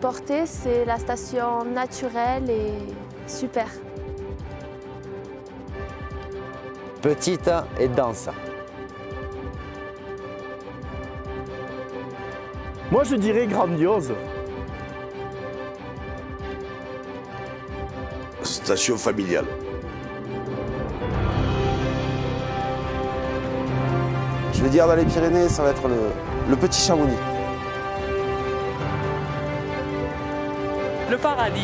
Porté, c'est la station naturelle et super. Petite et dense. Moi, je dirais grandiose. Station familiale. Je veux dire, dans les Pyrénées, ça va être le petit Chamonix. Le paradis.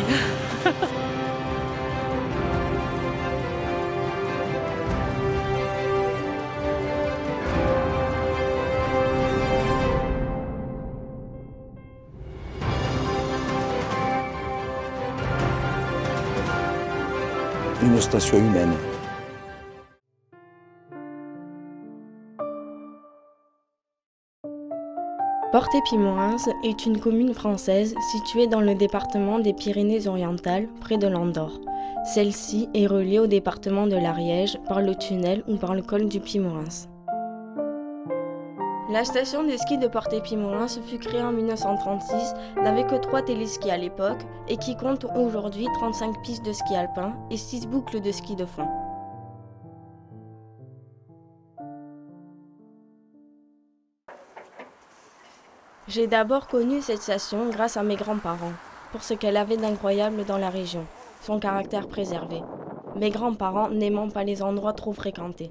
Une station humaine. Portet-Pimoins est une commune française située dans le département des Pyrénées-Orientales, près de l'Andorre. Celle-ci est reliée au département de l'Ariège par le tunnel ou par le col du Pimoins. La station de ski de Portet-Pimoins fut créée en 1936, n'avait que 3 téléskis à l'époque et qui compte aujourd'hui 35 pistes de ski alpin et 6 boucles de ski de fond. J'ai d'abord connu cette station grâce à mes grands-parents, pour ce qu'elle avait d'incroyable dans la région, son caractère préservé. Mes grands-parents n'aimant pas les endroits trop fréquentés.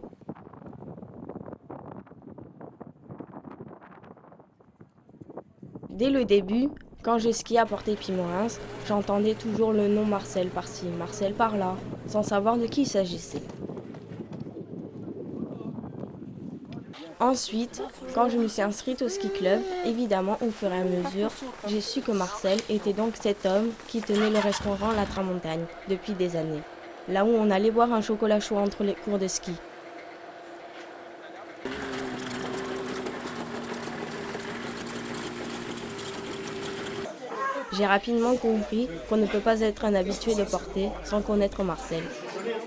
Dès le début, quand je skiais à Portet-Pimoins, j'entendais toujours le nom Marcel par-ci, Marcel par-là, sans savoir de qui il s'agissait. Ensuite, quand je me suis inscrite au ski club, évidemment, au fur et à mesure, j'ai su que Marcel était donc cet homme qui tenait le restaurant La Tramontagne depuis des années, là où on allait boire un chocolat chaud entre les cours de ski. J'ai rapidement compris qu'on ne peut pas être un habitué de Portet sans connaître Marcel.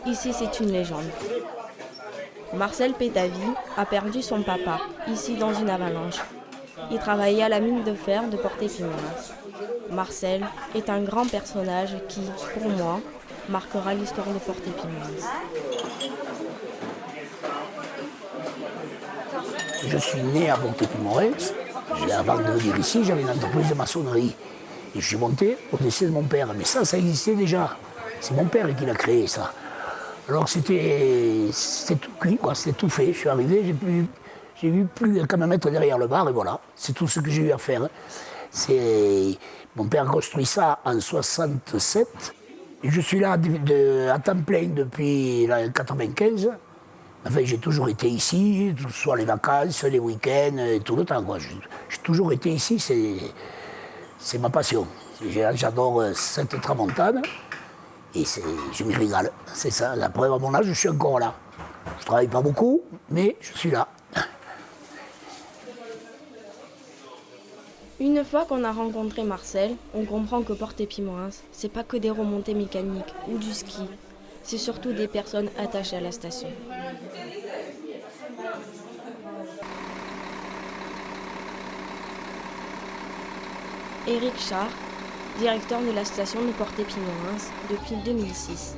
Ici, c'est une légende. Marcel Pétavy a perdu son papa, ici dans une avalanche. Il travaillait à la mine de fer de Portet-Pimoins. Marcel est un grand personnage qui, pour moi, marquera l'histoire de Portet-Pimoins. Je suis né à Portet-Pimoins. Avant de venir ici, j'avais une entreprise de maçonnerie. Et je suis monté au décès de mon père. Mais ça existait déjà. C'est mon père qui l'a créé, ça. Alors c'était tout cuit, quoi, c'était tout fait. Je suis arrivé, j'ai eu plus qu'à me mettre derrière le bar et voilà, c'est tout ce que j'ai eu à faire. Mon père a construit ça en 67. Et je suis là à temps plein depuis 1995. Enfin, j'ai toujours été ici, que ce soit les vacances, les week-ends, tout le temps, quoi. J'ai toujours été ici, c'est ma passion. J'adore cette tramontane. Et je m'y régale, c'est ça. La preuve, à mon âge, je suis encore là. Je ne travaille pas beaucoup, mais je suis là. Une fois qu'on a rencontré Marcel, on comprend que Portet-Pimoins, c'est pas que des remontées mécaniques ou du ski. C'est surtout des personnes attachées à la station. Éric Char, directeur de la station de Portet-Pimoins depuis 2006.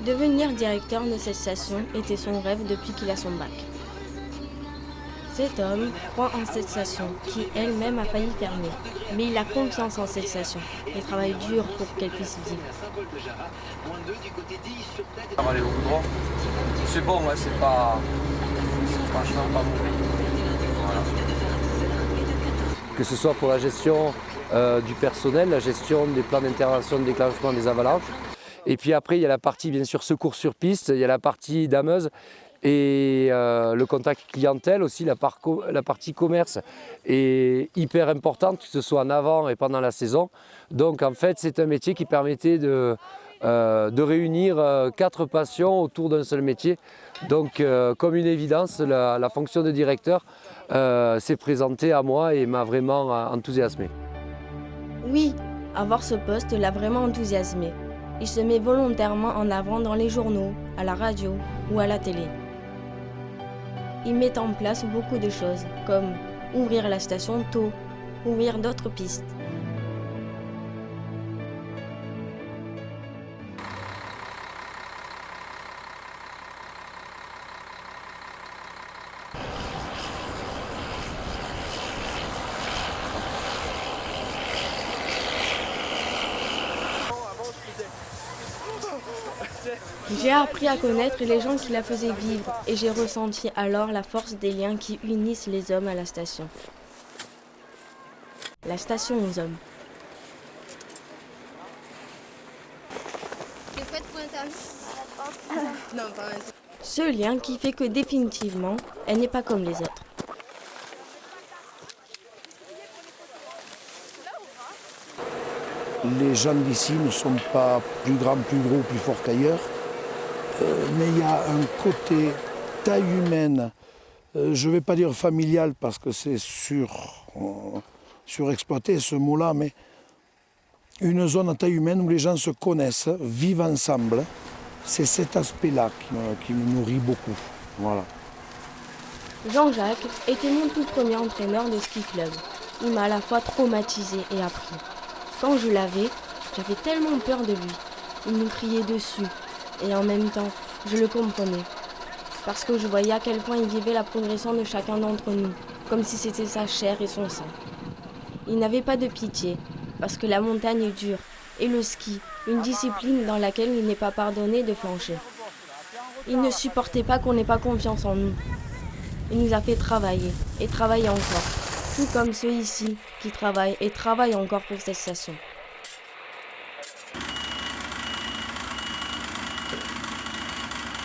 Devenir directeur de cette station était son rêve depuis qu'il a son bac. Cet homme croit en cette station, qui elle-même a failli fermer. Mais il a confiance en cette station et travaille dur pour qu'elle puisse vivre. Ça va aller au bout droit. C'est bon, ouais, c'est franchement pas mauvais. Voilà. Que ce soit pour la gestion du personnel, la gestion des plans d'intervention de déclenchement des avalanches. Et puis après, il y a la partie, bien sûr, secours sur piste, il y a la partie dameuse et le contact clientèle aussi, la partie commerce est hyper importante, que ce soit en avant et pendant la saison. Donc en fait, c'est un métier qui permettait de réunir 4 passions autour d'un seul métier. Donc comme une évidence, la fonction de directeur s'est présentée à moi et m'a vraiment enthousiasmé. Oui, avoir ce poste l'a vraiment enthousiasmé. Il se met volontairement en avant dans les journaux, à la radio ou à la télé. Il met en place beaucoup de choses, comme ouvrir la station tôt, ouvrir d'autres pistes. J'ai appris à connaître les gens qui la faisaient vivre et j'ai ressenti alors la force des liens qui unissent les hommes à la station. La station aux hommes. T'es prête pour l'interview? Non, pas maintenant. Ce lien qui fait que définitivement, elle n'est pas comme les autres. Les gens d'ici ne sont pas plus grands, plus gros, plus forts qu'ailleurs. Mais il y a un côté taille humaine, je ne vais pas dire familial parce que c'est surexploité ce mot-là, mais une zone à taille humaine où les gens se connaissent, vivent ensemble. C'est cet aspect-là qui me nourrit beaucoup. Voilà. Jean-Jacques était mon tout premier entraîneur de ski club. Il m'a à la fois traumatisé et appris. Quand je l'avais, j'avais tellement peur de lui. Il nous criait dessus. Et en même temps, je le comprenais. Parce que je voyais à quel point il vivait la progression de chacun d'entre nous, comme si c'était sa chair et son sang. Il n'avait pas de pitié, parce que la montagne est dure, et le ski, une discipline dans laquelle il n'est pas pardonné de flancher. Il ne supportait pas qu'on n'ait pas confiance en nous. Il nous a fait travailler, et travailler encore, tout comme ceux ici qui travaillent et travaillent encore pour cette station.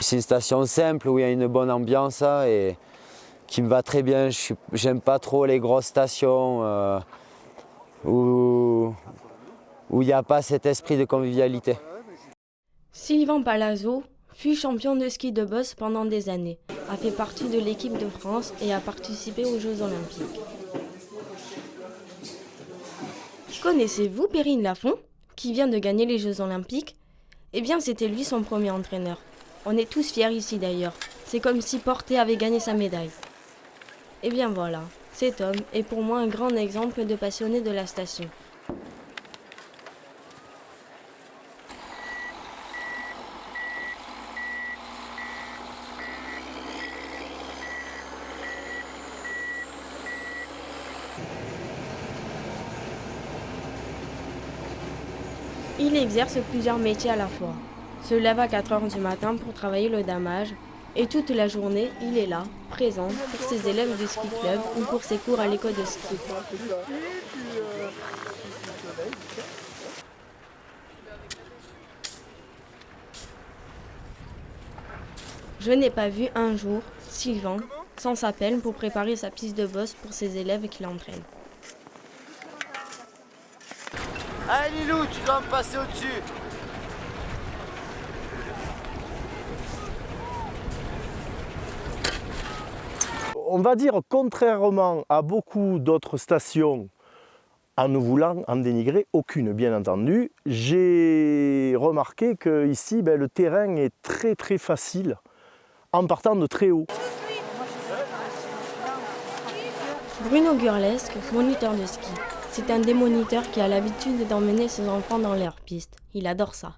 C'est une station simple où il y a une bonne ambiance et qui me va très bien. J'aime pas trop les grosses stations où il n'y a pas cet esprit de convivialité. Sylvain Palazzo fut champion de ski de boss pendant des années, a fait partie de l'équipe de France et a participé aux Jeux Olympiques. Connaissez-vous Perrine Lafont, qui vient de gagner les Jeux Olympiques? Eh bien, c'était lui son premier entraîneur. On est tous fiers ici d'ailleurs. C'est comme si Porté avait gagné sa médaille. Eh bien voilà, cet homme est pour moi un grand exemple de passionné de la station. Il exerce plusieurs métiers à la fois. Se lève à 4 h du matin pour travailler le damage et toute la journée, il est là, présent pour ses élèves du ski club ou pour ses cours à l'école de ski. Je n'ai pas vu un jour Sylvain sans sa pelle pour préparer sa piste de boss pour ses élèves qui l'entraînent. Allez Lilou, tu dois me passer au-dessus. On va dire, contrairement à beaucoup d'autres stations, en ne voulant en dénigrer aucune, bien entendu, j'ai remarqué qu'ici, le terrain est très très facile en partant de très haut. Bruno Gurlesque, moniteur de ski. C'est un des moniteurs qui a l'habitude d'emmener ses enfants dans leurs pistes. Il adore ça.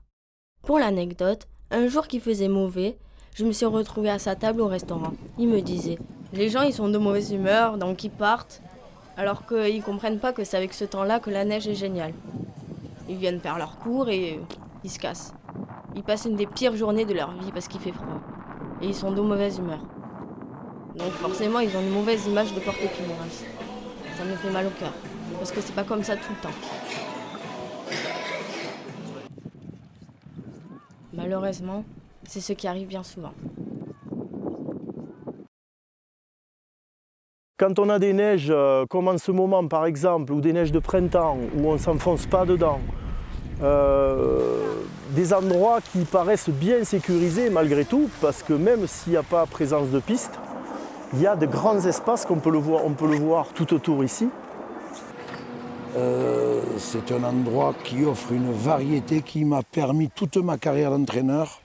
Pour l'anecdote, un jour qu'il faisait mauvais, je me suis retrouvée à sa table au restaurant. Il me disait « Les gens, ils sont de mauvaise humeur, donc ils partent, alors qu'ils ne comprennent pas que c'est avec ce temps-là que la neige est géniale. Ils viennent faire leur cours et ils se cassent. Ils passent une des pires journées de leur vie parce qu'il fait froid. Et ils sont de mauvaise humeur. Donc forcément, ils ont une mauvaise image de Porté-Puy-Morens. Ça me fait mal au cœur, parce que c'est pas comme ça tout le temps. Malheureusement, c'est ce qui arrive bien souvent. Quand on a des neiges comme en ce moment par exemple, ou des neiges de printemps, où on ne s'enfonce pas dedans, des endroits qui paraissent bien sécurisés malgré tout, parce que même s'il n'y a pas présence de piste, il y a de grands espaces qu'on peut le voir tout autour ici. C'est un endroit qui offre une variété qui m'a permis toute ma carrière d'entraîneur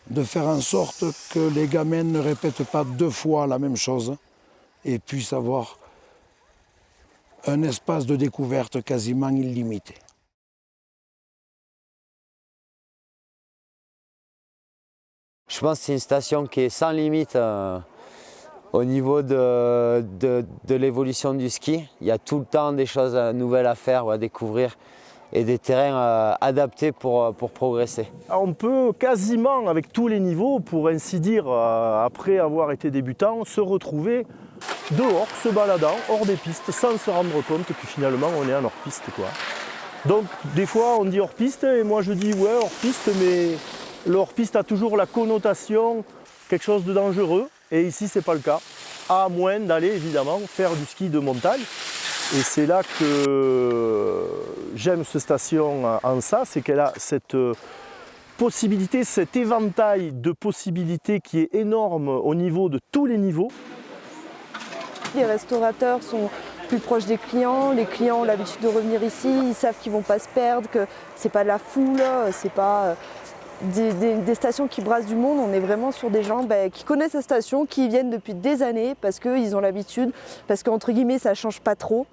de faire en sorte que les gamins ne répètent pas 2 fois la même chose et puissent avoir un espace de découverte quasiment illimité. Je pense que c'est une station qui est sans limite au niveau de l'évolution du ski. Il y a tout le temps des choses nouvelles à faire ou à découvrir et des terrains adaptés pour progresser. On peut quasiment, avec tous les niveaux, pour ainsi dire, après avoir été débutant, se retrouver dehors, se baladant, hors des pistes, sans se rendre compte que finalement on est en hors-piste, quoi. Donc des fois on dit hors-piste et moi je dis ouais hors-piste, mais le hors-piste a toujours la connotation quelque chose de dangereux et ici c'est pas le cas, à moins d'aller évidemment faire du ski de montagne. Et c'est là que j'aime cette station en ça, c'est qu'elle a cette possibilité, cet éventail de possibilités qui est énorme au niveau de tous les niveaux. Les restaurateurs sont plus proches des clients, les clients ont l'habitude de revenir ici, ils savent qu'ils ne vont pas se perdre, que c'est pas de la foule, c'est pas des stations qui brassent du monde. On est vraiment sur des gens qui connaissent la station, qui y viennent depuis des années parce qu'ils ont l'habitude, parce qu'entre guillemets ça ne change pas trop.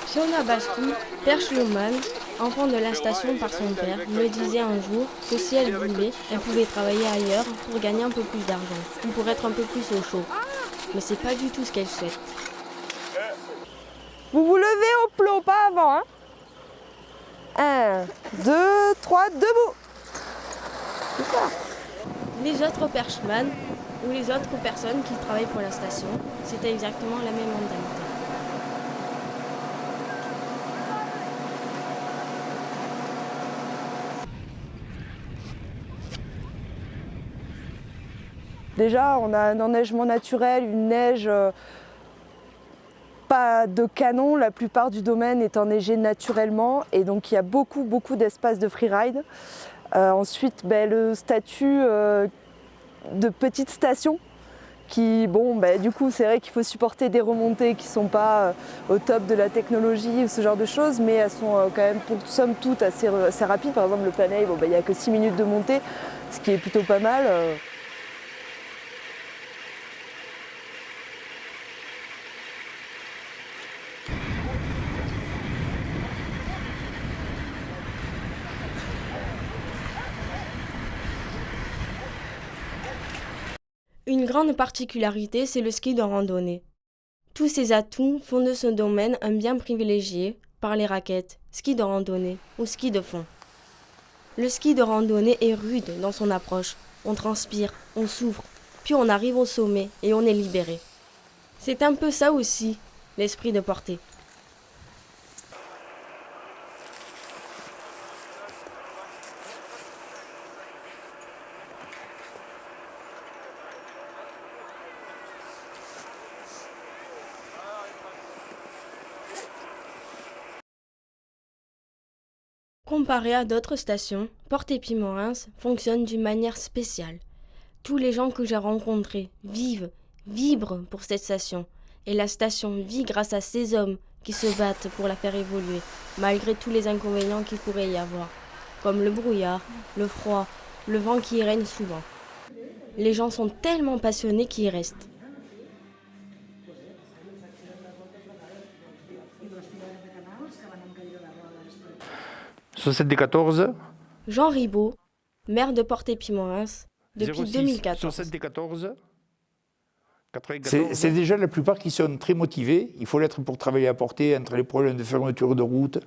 Fiona Bastou, père Schlumann, enfant de la station par son père, me disait un jour que si elle voulait, elle pouvait travailler ailleurs pour gagner un peu plus d'argent, ou pour être un peu plus au chaud. Mais c'est pas du tout ce qu'elle souhaite. Vous vous levez au plot, pas avant, hein. 1, 2, 3, debout. Les autres perchemans ou les autres personnes qui travaillent pour la station, c'était exactement la même mentalité. Déjà, on a un enneigement naturel, une neige pas de canon. La plupart du domaine est enneigé naturellement et donc il y a beaucoup d'espace de freeride. Ensuite, le statut de petite station qui, du coup, c'est vrai qu'il faut supporter des remontées qui ne sont pas au top de la technologie ou ce genre de choses, mais elles sont quand même, pour somme toute, assez rapides. Par exemple, le Planey, il n'y a que 6 minutes de montée, ce qui est plutôt pas mal. Une grande particularité, c'est le ski de randonnée. Tous ces atouts font de ce domaine un bien privilégié par les raquettes, ski de randonnée ou ski de fond. Le ski de randonnée est rude dans son approche. On transpire, on souffre, puis on arrive au sommet et on est libéré. C'est un peu ça aussi, l'esprit de portée. Comparé à d'autres stations, Porte-Épimorens fonctionne d'une manière spéciale. Tous les gens que j'ai rencontrés vibrent pour cette station. Et la station vit grâce à ces hommes qui se battent pour la faire évoluer, malgré tous les inconvénients qu'il pourrait y avoir, comme le brouillard, le froid, le vent qui y règne souvent. Les gens sont tellement passionnés qu'ils y restent. Jean Ribaud, maire de Porte-Épimorens, depuis 2014. C'est déjà la plupart qui sont très motivés. Il faut l'être pour travailler à Portée, entre les problèmes de fermeture de route.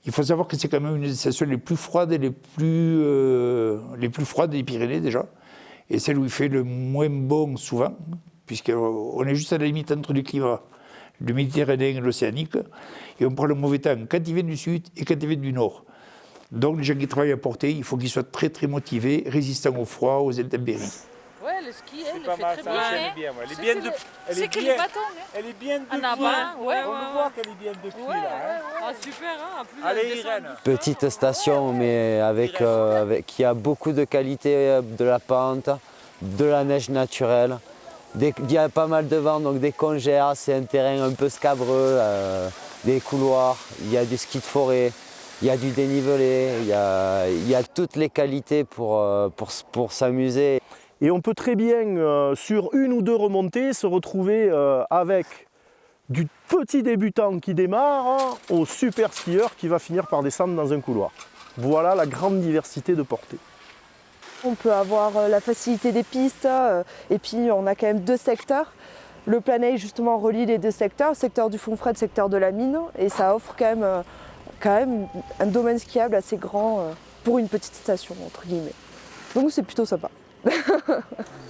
Il faut savoir que c'est quand même une des stations les plus froides et les plus froides des Pyrénées déjà. Et celle où il fait le moins bon souvent, puisqu'on est juste à la limite entre les climats, le méditerranéen et l'océanique. Et on prend le mauvais temps quand il vient du sud et quand il vient du nord. Donc les gens qui travaillent à Portée, il faut qu'ils soient très très motivés, résistants au froid, aux intempéries. Ouais, le ski, elle le fait très bien. Elle est bien depuis. On voit qu'elle est bien depuis là. Ah, super, hein. En plus, allez Irène. Petite station, mais qui a beaucoup de qualité, de la pente, de la neige naturelle. Il y a pas mal de vent, donc des congères, c'est un terrain un peu scabreux. des couloirs, il y a du ski de forêt, il y a du dénivelé, il y a toutes les qualités pour s'amuser. Et on peut très bien, sur une ou deux remontées, se retrouver avec du petit débutant qui démarre au super skieur qui va finir par descendre dans un couloir. Voilà la grande diversité de portées. On peut avoir la facilité des pistes et puis on a quand même 2 secteurs. Le Planey justement relie les 2 secteurs, le secteur du Fonfred, le secteur de la mine, et ça offre quand même un domaine skiable assez grand pour une petite station entre guillemets. Donc c'est plutôt sympa.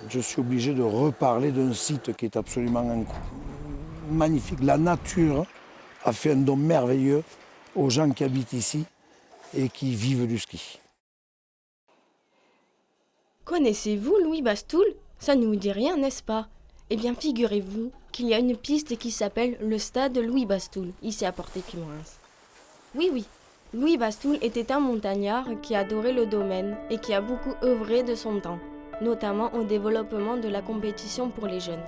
Je suis obligé de reparler d'un site qui est absolument magnifique. La nature a fait un don merveilleux aux gens qui habitent ici et qui vivent du ski. Connaissez-vous Louis Bastoul? Ça ne vous dit rien, n'est-ce pas? Eh bien, figurez-vous qu'il y a une piste qui s'appelle le stade Louis Bastoul, ici à Portet-Puymorens. Oui, Louis Bastoul était un montagnard qui adorait le domaine et qui a beaucoup œuvré de son temps, notamment au développement de la compétition pour les jeunes.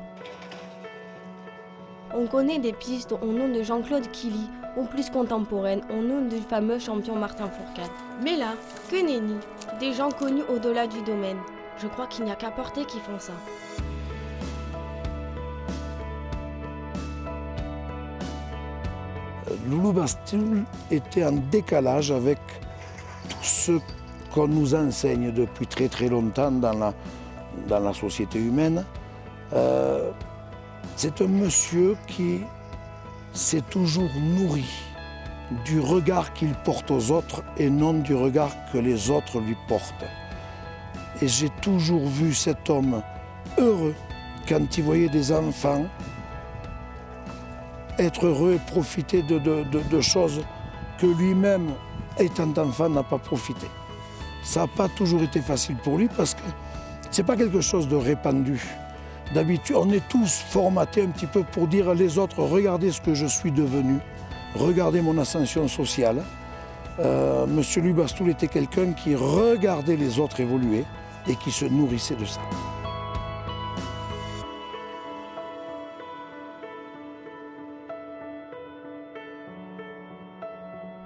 On connaît des pistes au nom de Jean-Claude Killy, ou plus contemporaines au nom du fameux champion Martin Fourcade. Mais là, que nenni, des gens connus au-delà du domaine. Je crois qu'il n'y a qu'à Portet qui font ça. Louis Bastoul était en décalage avec tout ce qu'on nous enseigne depuis très très longtemps dans la société humaine. C'est un monsieur qui s'est toujours nourri du regard qu'il porte aux autres et non du regard que les autres lui portent. Et j'ai toujours vu cet homme heureux quand il voyait des enfants être heureux et profiter de choses que lui-même, étant enfant, n'a pas profité. Ça n'a pas toujours été facile pour lui parce que ce n'est pas quelque chose de répandu. D'habitude, on est tous formatés un petit peu pour dire à les autres, regardez ce que je suis devenu, regardez mon ascension sociale. Monsieur Louis Bastoul était quelqu'un qui regardait les autres évoluer et qui se nourrissait de ça.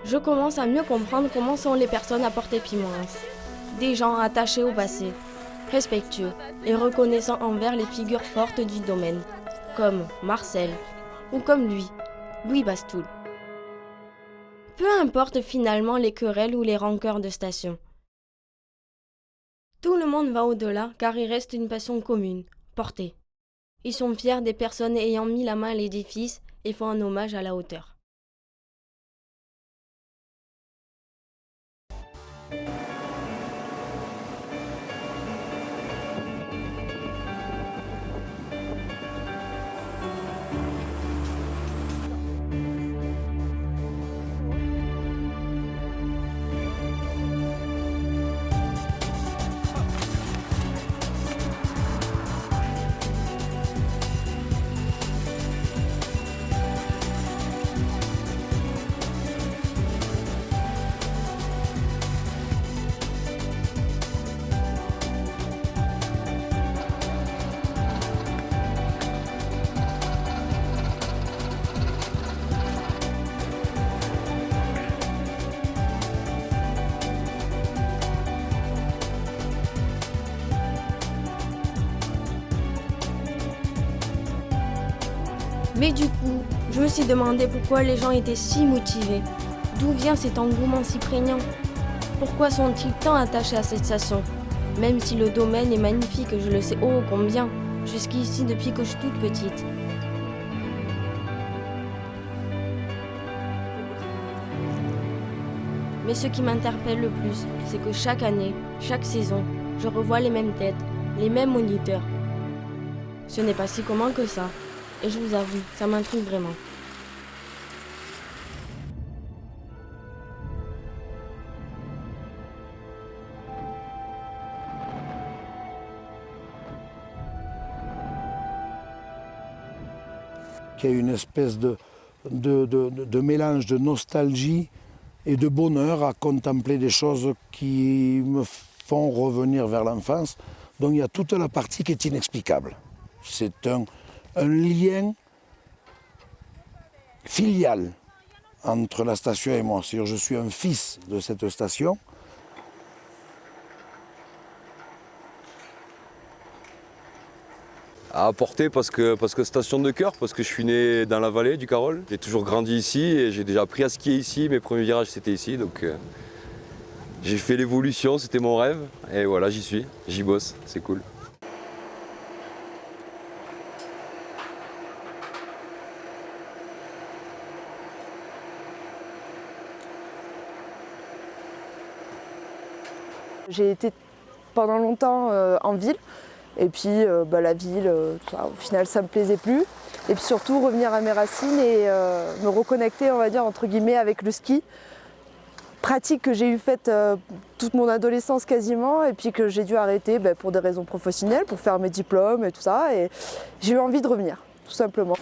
Je commence à mieux comprendre comment sont les personnes à Portet-Puymorens. Des gens attachés au passé, respectueux et reconnaissants envers les figures fortes du domaine, comme Marcel ou comme lui, Louis Bastoul. Peu importe finalement les querelles ou les rancœurs de station. Tout le monde va au-delà car il reste une passion commune, Portet. Ils sont fiers des personnes ayant mis la main à l'édifice et font un hommage à la hauteur. Mais du coup, je me suis demandé pourquoi les gens étaient si motivés. D'où vient cet engouement si prégnant? Pourquoi sont-ils tant attachés à cette station? Même si le domaine est magnifique, je le sais ô combien, jusqu'ici depuis que je suis toute petite. Mais ce qui m'interpelle le plus, c'est que chaque année, chaque saison, je revois les mêmes têtes, les mêmes moniteurs. Ce n'est pas si commun que ça. Et je vous avoue, ça m'intrigue vraiment. Il y a une espèce de mélange de nostalgie et de bonheur à contempler des choses qui me font revenir vers l'enfance. Donc il y a toute la partie qui est inexplicable. C'est un lien filial entre la station et moi. C'est-à-dire je suis un fils de cette station. À Portet parce que station de cœur, parce que je suis né dans la vallée du Carol. J'ai toujours grandi ici et j'ai déjà appris à skier ici. Mes premiers virages c'était ici, donc j'ai fait l'évolution, c'était mon rêve. Et voilà, j'y suis, j'y bosse, c'est cool. J'ai été pendant longtemps en ville. Et puis la ville, au final, ça me plaisait plus. Et puis surtout, revenir à mes racines et me reconnecter, on va dire, entre guillemets, avec le ski. Pratique que j'ai eu faite toute mon adolescence quasiment, et puis que j'ai dû arrêter pour des raisons professionnelles, pour faire mes diplômes et tout ça. Et j'ai eu envie de revenir, tout simplement.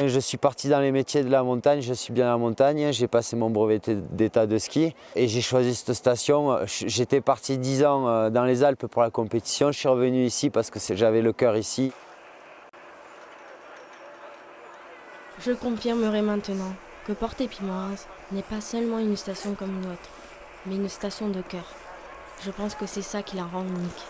Je suis parti dans les métiers de la montagne, je suis bien à la montagne, j'ai passé mon brevet d'état de ski et j'ai choisi cette station. J'étais parti 10 ans dans les Alpes pour la compétition, je suis revenu ici parce que j'avais le cœur ici. Je confirmerai maintenant que Portet-Pimoise n'est pas seulement une station comme une autre, mais une station de cœur. Je pense que c'est ça qui la rend unique.